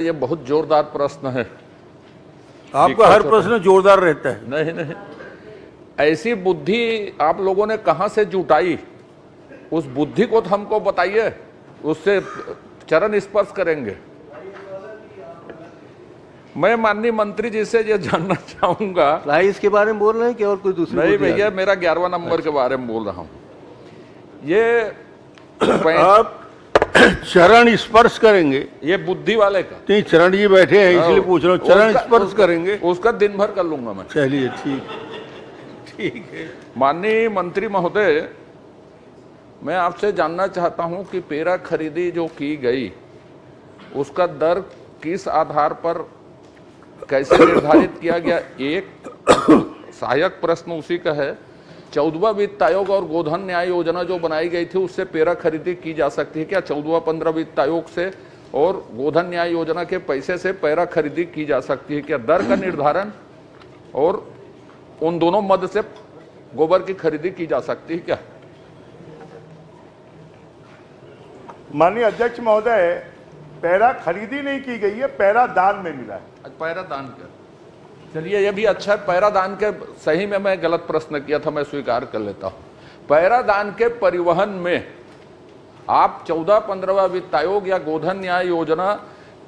ये बहुत जोरदार प्रश्न है। आपका हर प्रश्न जोरदार रहता है। नहीं नहीं, ऐसी बुद्धि आप लोगों ने कहां से जुटाई? उस बुद्धि को तो हमको बताइए, उससे चरण स्पर्श करेंगे। मैं माननीय मंत्री जी से ये जानना चाहूंगा, राइस के बारे में बोल रहे हैं कि और कोई दूसरी? नहीं भैया, मेरा 11वां नंबर के बारे में बोल रहा हूं। ये आप चरण स्पर्श करेंगे? ये बुद्धि वाले का नहीं, चरण जी बैठे हैं इसलिए पूछ रहा हूँ। चरण स्पर्श करेंगे? उसका दिन भर कर लूंगा मैं। चलिए ठीक है। माननीय मंत्री महोदय, मैं आपसे जानना चाहता हूं कि पेरा खरीदी जो की गई उसका दर किस आधार पर कैसे निर्धारित किया गया? एक सहायक प्रश्न उसी का है, 14वां वित्त आयोग और गोधन न्याय योजना जो बनाई गई थी उससे पेरा खरीदी की जा सकती है क्या? 14वां-15 वित्त आयोग से और गोधन न्याय योजना के पैसे से पेरा खरीदी की जा सकती है क्या? दर का निर्धारण और उन दोनों मद से गोबर की खरीदी की जा सकती है क्या? माननीय अध्यक्ष महोदय, पैरा खरीदी नहीं की गई है, पैरा दान में मिला है। पैरा दान का, चलिए ये भी अच्छा है। पैरा दान के, सही में मैं गलत प्रश्न किया था, मैं स्वीकार कर लेता हूं। पैरा दान के परिवहन में आप 14-15वां वित्त आयोग या गोधन न्याय योजना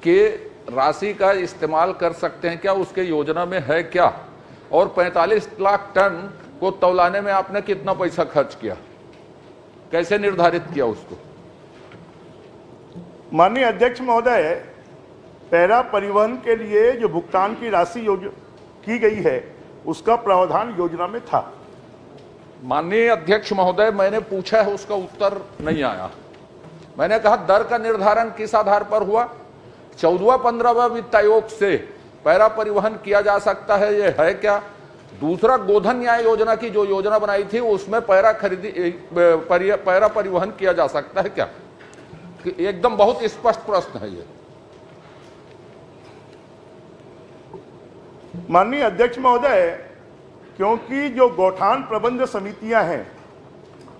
के राशि का इस्तेमाल कर सकते हैं क्या? उसके योजना में है क्या? और 45 लाख टन को तौलाने में आपने कितना पैसा खर्च किया, कैसे निर्धारित किया उसको? माननीय अध्यक्ष महोदय, पैरा परिवहन के लिए जो भुगतान की राशि की गई है उसका प्रावधान योजना में था। माननीय अध्यक्ष महोदय, मैंने पूछा है, उसका उत्तर नहीं आया। मैंने कहा दर का निर्धारण किस आधार पर हुआ? 14वां-15वां वित्त आयोग से पैरा परिवहन किया जा सकता है, ये है क्या? दूसरा, गोधन न्याय योजना की जो योजना बनाई थी उसमें पैरा खरीदी पैरा परिवहन किया जा सकता है क्या? एकदम बहुत स्पष्ट प्रश्न है ये। माननीय अध्यक्ष महोदय, क्योंकि जो गौठान प्रबंध समितियां हैं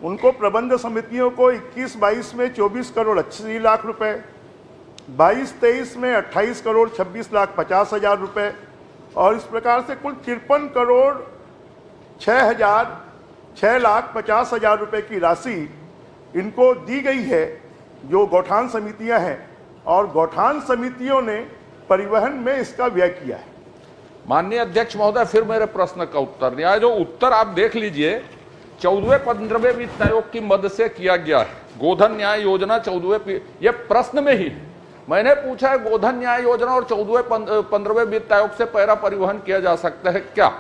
उनको प्रबंध समितियों को 21-22 में 24 करोड़ 80 लाख रुपए, 22-23 में 28 करोड़ 26 लाख 50 हजार रुपए और इस प्रकार से कुल 53 करोड़ 6 लाख 50 हजार रुपए की राशि इनको दी गई है जो गौठान समितियां हैं, और गौठान समितियों ने परिवहन में इसका व्यय किया है। माननीय अध्यक्ष महोदय, फिर मेरे प्रश्न का उत्तर नहीं आया। जो उत्तर आप देख लीजिए, 14वें-15वें वित्त आयोग की मद से किया गया है। गोधन न्याय योजना 14वें, ये प्रश्न में ही मैंने पूछा है, गोधन न्याय योजना और 14वें-15वें वित्त आयोग से पैरा परिवहन किया जा सकता है क्या?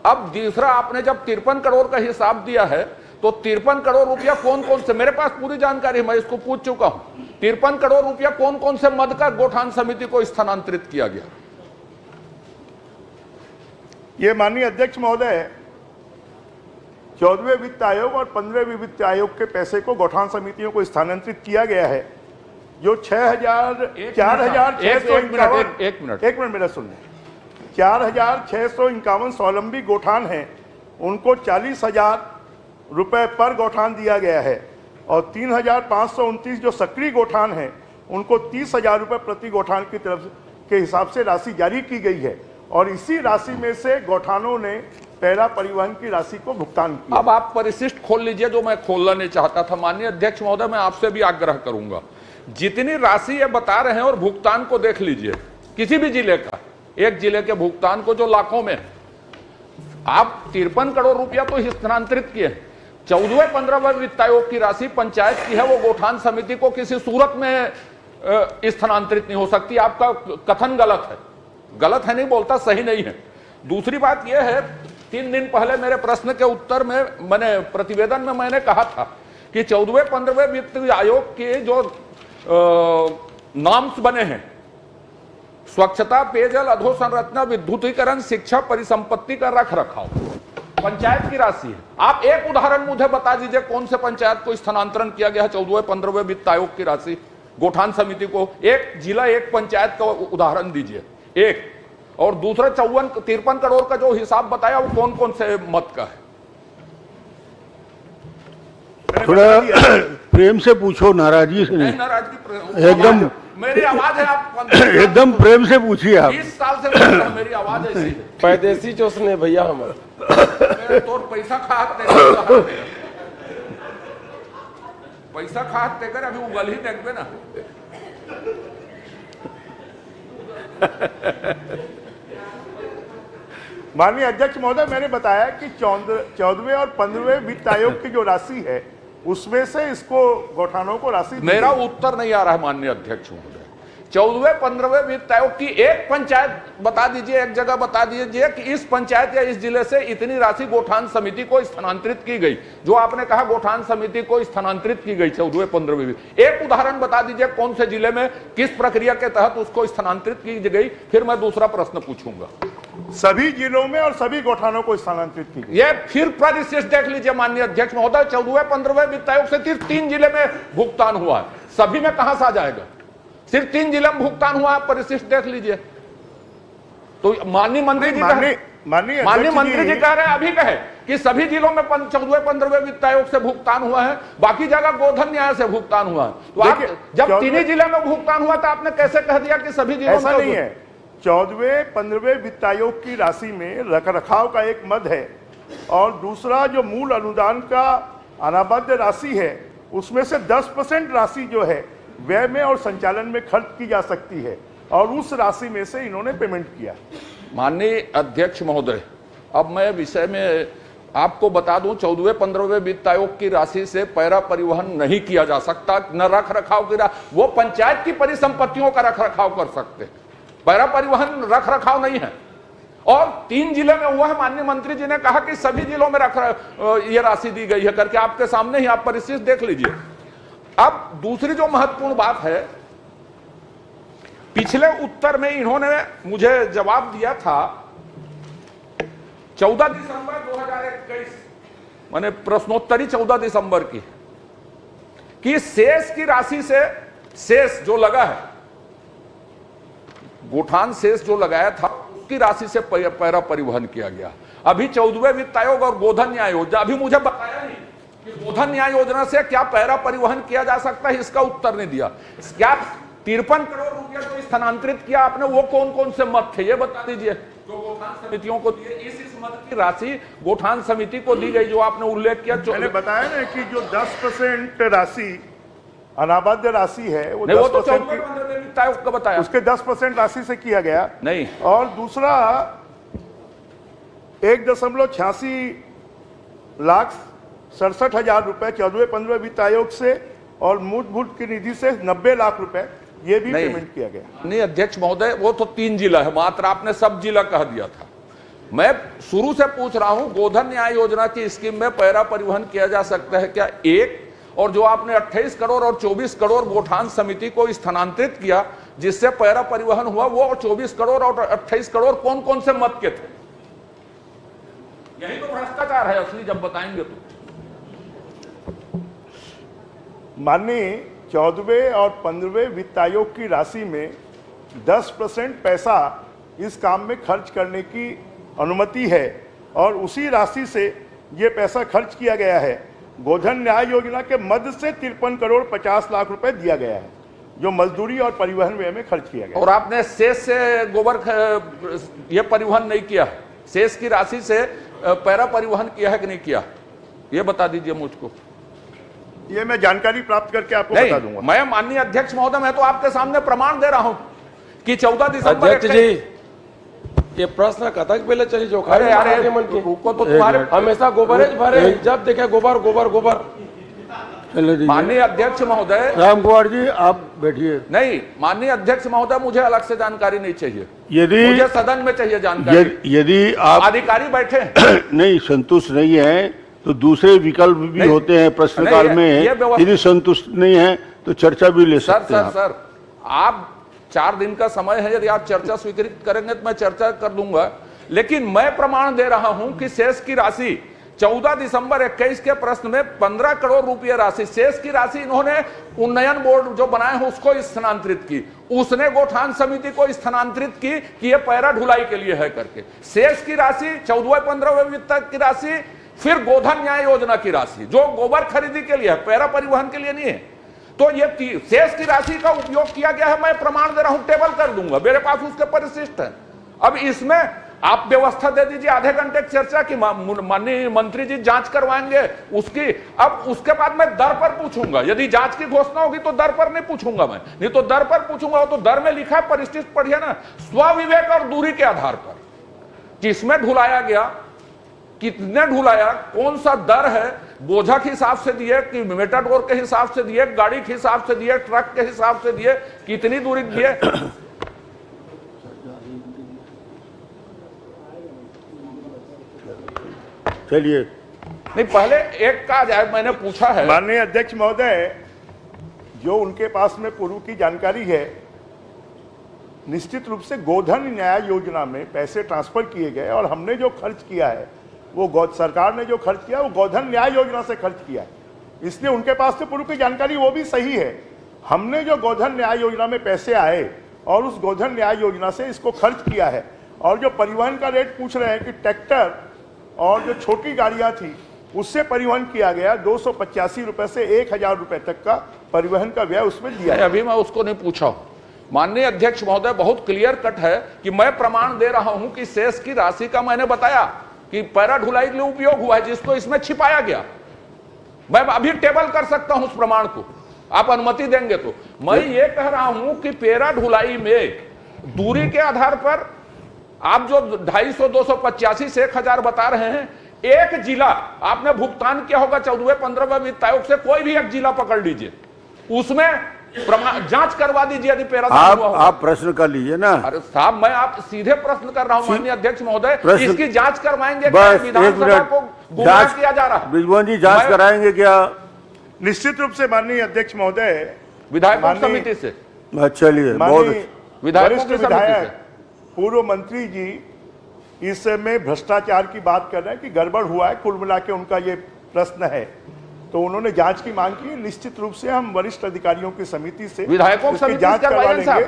अब तीसरा, आपने जब 53 करोड़ का हिसाब दिया है तो 53 करोड़ रुपया कौन कौन से, मेरे पास पूरी जानकारी, मैं इसको पूछ चुका हूं, 53 करोड़ रुपया कौन कौन से मद का गोठान समिति को स्थानांतरित किया गया? ये माननीय अध्यक्ष महोदय, 14वें वित्त आयोग और 15वें वित्त आयोग के पैसे को गौठान समितियों को स्थानांतरित किया गया है। जो 4,651 स्वावलंबी गौठान हैं उनको 40,000 रुपए पर गौठान दिया गया है और 3,529 जो सक्रिय गौठान हैं उनको 30,000 रुपए प्रति गौठान की तरफ के हिसाब से राशि जारी की गई है और इसी राशि में से गौठानों ने पैरा परिवहन की राशि को भुगतान किया। अब आप परिशिष्ट खोल लीजिए, जो मैं खोलना नहीं चाहता था। माननीय अध्यक्ष महोदय, मैं आपसे भी आग्रह करूंगा, जितनी राशि ये बता रहे हैं और भुगतान को देख लीजिए, किसी भी जिले का, एक जिले के भुगतान को जो लाखों में, आप 53 करोड़ रुपया तो स्थानांतरित किए। 14वें-15वें वित्त आयोग की राशि पंचायत की है, वो गोठान समिति को किसी सूरत में स्थानांतरित नहीं हो सकती। आपका कथन गलत है, नहीं बोलता, सही नहीं है। दूसरी बात यह है, 3 दिन पहले मेरे प्रश्न के उत्तर में, मैंने प्रतिवेदन में मैंने कहा था कि 14वें-15वें वित्त आयोग के जो नॉर्म्स बने हैं, स्वच्छता, पेयजल, अधोसंरचना, विद्युतीकरण, शिक्षा, परिसंपत्ति का रखरखाव, पंचायत की राशि है। आप एक उदाहरण मुझे बता दीजिए, कौन से पंचायत को स्थानांतरण किया गया है 14वें-15वें वित्त आयोग की राशि गोठान समिति को? एक जिला, एक पंचायत का उदाहरण दीजिए, एक। और दूसरा, 53 करोड़ का जो हिसाब बताया वो कौन कौन से मत का है? थोड़ा प्रेम से पूछो, नाराजगी से नहीं। नाराजगी एकदम मेरी आवाज है, आप एकदम प्रेम से पूछिए आप। 20 साल से बोल रहा हूं, मेरी आवाज ऐसी है। पैदेशी चोसने भैया हमारे मेरे तो पैसा खाते पैसा खाते कर अभी उगल ही देख पे ना। माननीय अध्यक्ष महोदय, मैंने बताया कि 14वें और 15वें वित्त आयोग की जो राशि है उसमें से इसको गौठानों को राशि दी मेरा गई। उत्तर नहीं आ रहा है माननीय अध्यक्ष महोदय। 14वें 15वें वित्त आयोग की एक पंचायत बता दीजिए, एक जगह बता दीजिए कि इस पंचायत या इस जिले से इतनी राशि गौठान समिति को स्थानांतरित की गई। जो आपने कहा गौठान समिति को स्थानांतरित की गई 14वें 15वें वित्त, एक उदाहरण बता दीजिए कौन से जिले में किस प्रक्रिया के तहत उसको स्थानांतरित की गई। फिर मैं दूसरा प्रश्न पूछूंगा। सभी जिलों में और सभी गौठानों को स्थानांतरित की गई। ये फिर परिशिष्ट देख लीजिए माननीय अध्यक्ष महोदय, 14वें 15वें वित्त आयोग से सिर्फ 3 जिले में भुगतान हुआ है, सभी में कहां से आ जाएगा? सिर्फ 3 जिले में भुगतान हुआ है, परिशिष्ट देख लीजिए। तो माननीय मंत्री जी माननीय मंत्री जी कह रहे हैं, अभी कहे कि सभी जिलों में 14वें 15वें वित्त आयोग से भुगतान हुआ है, बाकी जगह गोधन न्याय से भुगतान हुआ है। तो आप जब 3 जिले में भुगतान हुआ तो आपने कैसे कह दिया कि सभी जिलों में? ऐसा नहीं है। 14वें 15वें वित्त आयोग की राशि में रखरखाव का एक मद है और दूसरा जो मूल अनुदान का अनाबद्ध राशि है उसमें से 10% राशि जो है व्यय में और संचालन में खर्च की जा सकती है और उस राशि में से इन्होंने पेमेंट किया। माननीय अध्यक्ष महोदय, अब मैं विषय में आपको बता दूं, 14वें 15वें वित्त आयोग की राशि से पैरा परिवहन नहीं किया जा सकता, न रख रखाव की वो पंचायत की परिसंपत्तियों का रख रखाव कर सकते, पैरा परिवहन रख रखाव नहीं है। और 3 जिले में हुआ है, माननीय मंत्री जी ने कहा कि सभी जिलों में ये राशि दी गई है करके, आपके सामने ही आप परिशिष्ट देख लीजिए। अब दूसरी जो महत्वपूर्ण बात है, पिछले उत्तर में इन्होंने मुझे जवाब दिया था 14 दिसंबर 2021, माने प्रश्नोत्तरी 14 दिसंबर की, कि शेष की राशि से, शेष जो लगा है, गोठान शेष जो लगाया था उसकी राशि से पैरा परिवहन किया गया। अभी 14वें वित्त आयोग और गोधन न्याय योजना, अभी मुझे बताया नहीं कि गोधन न्याय योजना से क्या पैरा परिवहन किया जा सकता है, इसका उत्तर नहीं दिया। क्या 53 करोड़ रुपया जो स्थानांतरित किया आपने, वो कौन कौन से मद थे ये बता दीजिए, जो गोठान समितियों को दिए। इस मद की राशि गोठान समिति को दी गई जो आपने उल्लेख किया। मैंने बताया ना कि जो 10% राशि अनाबद्ध राशि है वो 10% वित्त आयोग का बताया, उसके 10% राशि से किया गया नहीं। और दूसरा 1.86 लाख 67,000 रुपए 14वें 15वें वित्त आयोग से और मूलभूत की निधि से 90 लाख रुपए ये भी पेमेंट किया गया। नहीं अध्यक्ष महोदय, वो तो 3 जिला है मात्र, आपने सब जिला कह दिया था। मैं शुरू से पूछ रहा हूं, गोधन न्याय योजना की स्कीम में पैरा परिवहन किया जा सकता है क्या? एक, और जो आपने 28 करोड़ और 24 करोड़ गोठान समिति को स्थानांतरित किया जिससे पैरा परिवहन हुआ, वो 24 करोड़ और 28 करोड़ कौन कौन से मद के थे? यही तो भ्रष्टाचार है असली, जब बताएंगे तो। माननीय 14वें और 15वें वित्त आयोग की राशि में 10% पैसा इस काम में खर्च करने की अनुमति है और उसी राशि से ये पैसा खर्च किया गया है। गोधन न्याय योजना के मद से 53 करोड़ 50 लाख रुपए दिया गया है जो मजदूरी और परिवहन व्यय में खर्च किया गया। और आपने शेष से गोबर ये परिवहन नहीं किया, शेष की राशि से पैरा परिवहन किया है कि नहीं किया, ये बता दीजिए मुझको। ये मैं जानकारी प्राप्त करके आपको बता दूंगा। मैं माननीय अध्यक्ष महोदय, मैं तो आपके सामने प्रमाण दे रहा हूं कि 14 दिसंबर अध्यक्ष जी, ये प्रश्न कथक पहले चली जो खा अरे यार मन की रुको तो तुम्हारे हमेशा गोबरेज भरे, जब देखे गोबर गोबर गोबर। माननीय अध्यक्ष महोदय, राम कुमार जी आप बैठिए। नहीं माननीय अध्यक्ष महोदय, मुझे अलग से जानकारी नहीं चाहिए, यदि मुझे सदन में चाहिए जानकारी। यदि आप अधिकारी बैठे नहीं संतुष्ट नहीं है तो दूसरे विकल्प भी होते हैं प्रश्नकाल में, यदि संतुष्ट नहीं है तो चर्चा भी ले सकते हैं। सर आप 4 दिन का समय है, यदि आप चर्चा स्वीकृत करेंगे तो मैं चर्चा कर दूंगा, लेकिन मैं प्रमाण दे रहा हूं कि शेष की राशि 14 दिसंबर 21 के प्रश्न में 15 करोड़ रुपए राशि, शेष की राशि इन्होंने उन्नयन बोर्ड जो बनाए हैं उसको स्थानांतरित की, उसने गोठान समिति को स्थानांतरित की कि ये पैरा ढुलाई के लिए है करके। शेष की राशि 14वें 15वें वित्त की राशि, फिर गोधन न्याय योजना की राशि जो गोबर खरीदी के लिए है, पैरा परिवहन के लिए नहीं है। तो ये शेष की राशि का उपयोग किया गया है, मैं प्रमाण दे रहा हूं, टेबल कर दूंगा, मेरे पास उसके परिशिष्ट है। अब इसमें आप व्यवस्था दे दीजिए आधे घंटे की चर्चा की, माननीय मंत्री जी जांच करवाएंगे उसकी। अब उसके बाद मैं दर पर पूछूंगा, यदि जांच की घोषणा होगी तो दर पर नहीं पूछूंगा मैं, नहीं तो दर पर पूछूंगा। तो दर में लिखा है, परिशिष्ट पढ़िए ना, स्वविवेक और दूरी के आधार पर किसमें ढुलाया गया, कितने ढुलाया, कौन सा दर है, बोझा के हिसाब से दिए कि मेटाडोर के हिसाब से दिए, गाड़ी के हिसाब से दिए, ट्रक के हिसाब से दिए, कितनी दूरी दिए। चलिए, नहीं पहले एक का जाए, मैंने पूछा है। माननीय अध्यक्ष महोदय, जो उनके पास में पूर्व की जानकारी है, निश्चित रूप से गोधन न्याय योजना में पैसे ट्रांसफर किए गए और हमने जो खर्च किया है वो सरकार ने जो खर्च किया वो गोधन न्याय योजना से खर्च किया है, इसलिए उनके पास से पूर्व की जानकारी वो भी सही है। हमने जो गोधन न्याय योजना में पैसे आए और उस गोधन न्याय योजना से इसको खर्च किया है। और जो परिवहन का रेट पूछ रहे हैं कि ट्रैक्टर और जो छोटी गाड़ियां थी उससे परिवहन किया गया, 285 रुपए से 1000 रुपए तक का परिवहन का व्यय उसमें दिया। अभी मैं उसको नहीं पूछा। माननीय अध्यक्ष महोदय, बहुत क्लियर कट है कि मैं प्रमाण दे रहा हूं कि शेष की राशि का मैंने बताया कि पैरा ढुलाई के लिए उपयोग हुआ है, जिसको इसमें छिपाया गया। मैं अभी टेबल कर सकता हूं उस प्रमाण को, आप अनुमति देंगे तो। मैं ये कह रहा हूं कि पैरा ढुलाई में दूरी के आधार पर आप जो 250, 285 से 1000 बता रहे हैं, एक जिला आपने भुगतान किया होगा 14वें 15वें वित्त आयोग से, कोई भी एक जिला पकड़ लीजिए, उसमें जांच करवा दीजिए यदि पैरा आप प्रश्न कर लीजिए ना। अरे साहब, मैं आप सीधे प्रश्न कर रहा हूं माननीय अध्यक्ष महोदय, इसकी जांच करवाएंगे? बस विधानसभा को गुमराह किया जा रहा है। ब्रिजमोहन जी जांच कराएंगे क्या? निश्चित रूप से माननीय अध्यक्ष महोदय, विधायकों की समिति से। चलिए, वरिष्ठ विधायक पूर्व मंत्री जी इसमें भ्रष्टाचार की बात कर रहे हैं कि गड़बड़ हुआ है, कुल मिला के उनका ये प्रश्न है, तो उन्होंने जांच की मांग की। निश्चित रूप से हम वरिष्ठ अधिकारियों की समिति से विधायकों की जांच करवा लेंगे।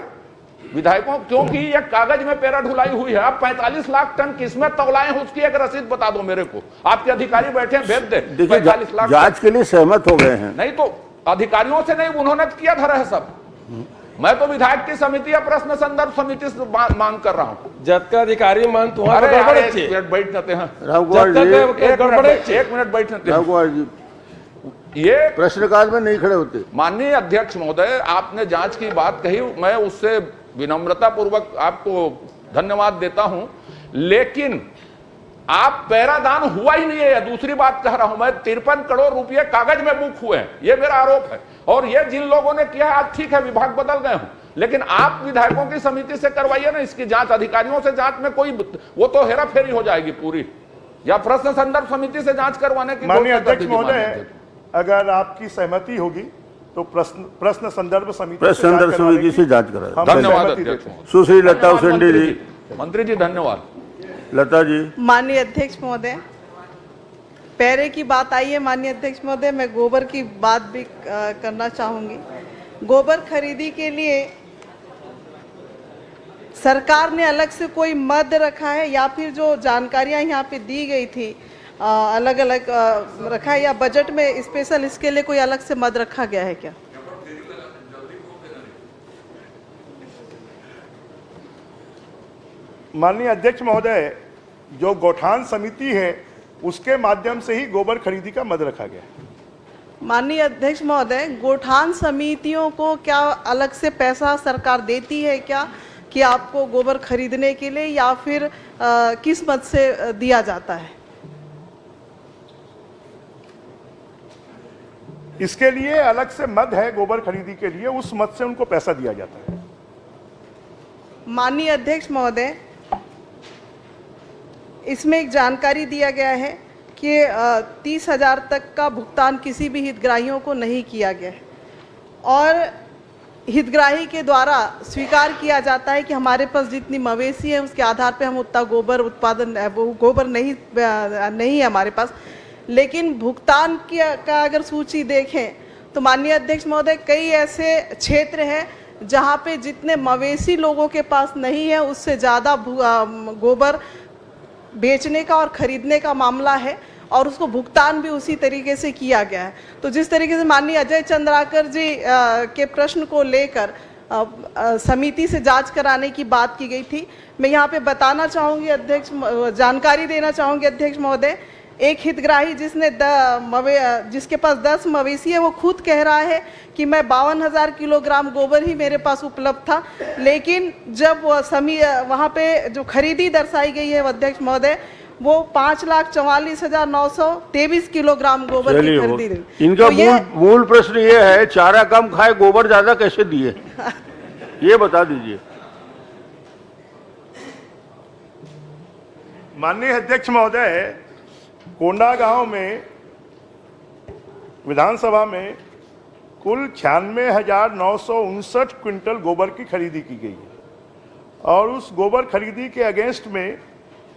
विधायकों, क्योंकि ये कागज में पैरा ढुलाई हुई है। आप 45 लाख टन किसमें तौलाए हैं उसकी एक रसीद बता दो मेरे को, आपके अधिकारी बैठे हैं, भेज दे। 45 लाख जांच के लिए सहमत हो गए हैं। नहीं तो अधिकारियों से नहीं, उन्होंने किया धरा है सब। मैं तो विधायक की समिति या प्रश्न संदर्भ समिति से मांग कर रहा हूं। जब का अधिकारी मान तो बैठ जाते हैं, एक मिनट बैठ जाते हैं, ये प्रश्नकाल में नहीं खड़े होते। माननीय अध्यक्ष महोदय, आपने जांच की बात कही, मैं उससे विनम्रता पूर्वक आपको धन्यवाद देता हूं, लेकिन आप पैरादान हुआ ही नहीं है। दूसरी बात कह रहा हूं मैं, 53 करोड़ रुपए कागज में बुक हुए हैं, ये मेरा आरोप है। और ये जिन लोगों ने किया, आज ठीक है विभाग बदल गए हूं, लेकिन आप विधायकों की समिति से करवाइए ना इसकी जांच। अधिकारियों से जांच में कोई, वो तो हेरा फेरी हो जाएगी पूरी, या प्रश्न संदर्भ समिति से जांच करवाने की। माननीय अध्यक्ष महोदय, अगर आपकी सहमति होगी तो प्रश्न संदर्भ समिति से जांच कराएं। धन्यवाद सुश्री लता उसेंडी जी। मंत्री जी धन्यवाद। लता जी। माननीय अध्यक्ष महोदय, पैरे की बात आई है माननीय अध्यक्ष महोदय, मैं गोबर की बात भी करना चाहूंगी। गोबर खरीदी के लिए सरकार ने अलग से कोई मद रखा है या फिर जो जानकारियां यहाँ पे दी गई थी अलग अलग रखा है, या बजट में स्पेशल इसके लिए कोई अलग से मद रखा गया है क्या? माननीय अध्यक्ष महोदय, जो गौठान समिति है उसके माध्यम से ही गोबर खरीदी का मद रखा गया है। माननीय अध्यक्ष महोदय, गौठान समितियों को क्या अलग से पैसा सरकार देती है क्या कि आपको गोबर खरीदने के लिए, या फिर किस मद से दिया जाता है? इसके लिए अलग से मद है, गोबर खरीदी के लिए उस मद से उनको पैसा दिया जाता है। माननीय अध्यक्ष महोदय, इसमें एक जानकारी दिया गया है कि 30,000 तक का भुगतान किसी भी हितग्राहियों को नहीं किया गया है, और हितग्राही के द्वारा स्वीकार किया जाता है कि हमारे पास जितनी मवेशी है उसके आधार पे हम उतना गोबर उत्पादन, वो गोबर नहीं है हमारे पास। लेकिन भुगतान का अगर सूची देखें तो माननीय अध्यक्ष महोदय, कई ऐसे क्षेत्र हैं जहां पे जितने मवेशी लोगों के पास नहीं है उससे ज़्यादा गोबर बेचने का और खरीदने का मामला है, और उसको भुगतान भी उसी तरीके से किया गया है। तो जिस तरीके से माननीय अजय चंद्राकर जी के प्रश्न को लेकर समिति से जांच कराने की बात की गई थी, मैं यहाँ पे बताना चाहूँगी अध्यक्ष, जानकारी देना चाहूँगी अध्यक्ष महोदय, एक हितग्राही जिसके पास 10 मवेशी है, वो खुद कह रहा है कि मैं 52,000 किलोग्राम गोबर ही मेरे पास उपलब्ध था, लेकिन जब वहाँ पे जो खरीदी दर्शाई गई है अध्यक्ष महोदय, वो 5,44,923 किलोग्राम गोबर की खरीदी गई। इनका तो मूल प्रश्न ये है, चारा कम खाए गोबर ज्यादा कैसे दिए, ये बता दीजिए। माननीय अध्यक्ष महोदय, कोंडागांव में विधानसभा में कुल 96,959 क्विंटल गोबर की खरीदी की गई है और उस गोबर खरीदी के अगेंस्ट में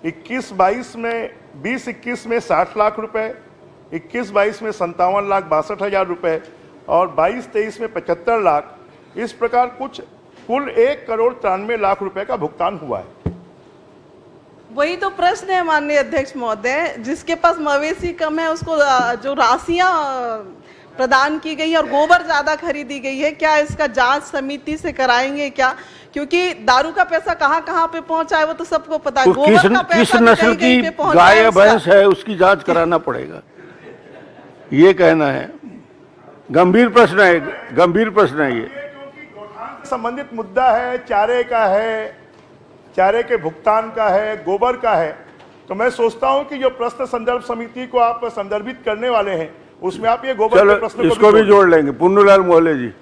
21-22 में 20-21 में 60 लाख रुपए, 21-22 में 57,62,000 रुपए और 22-23 में 75 लाख, इस प्रकार कुल 1,93,00,000 रुपए का भुगतान हुआ है। वही तो प्रश्न है माननीय अध्यक्ष महोदय, जिसके पास मवेशी कम है उसको जो राशियां प्रदान की गई और गोबर ज्यादा खरीदी गई है, क्या इसका जांच समिति से कराएंगे क्या? क्योंकि दारू का पैसा कहाँ कहाँ पे पहुंचा है वो तो सबको पता है। गोबर का पैसा किस नस्ल की गाय या भैंस है उसकी जांच कराना पड़ेगा, ये कहना है। गंभीर प्रश्न है, गंभीर प्रश्न है ये। संबंधित मुद्दा है, चारे का है, चारे के भुगतान का है, गोबर का है, तो मैं सोचता हूं कि जो प्रश्न संदर्भ समिति को आप संदर्भित करने वाले हैं उसमें आप ये गोबर के प्रश्न को इसको भी जोड़ लेंगे। पुन्नूलाल मोहल्ले जी।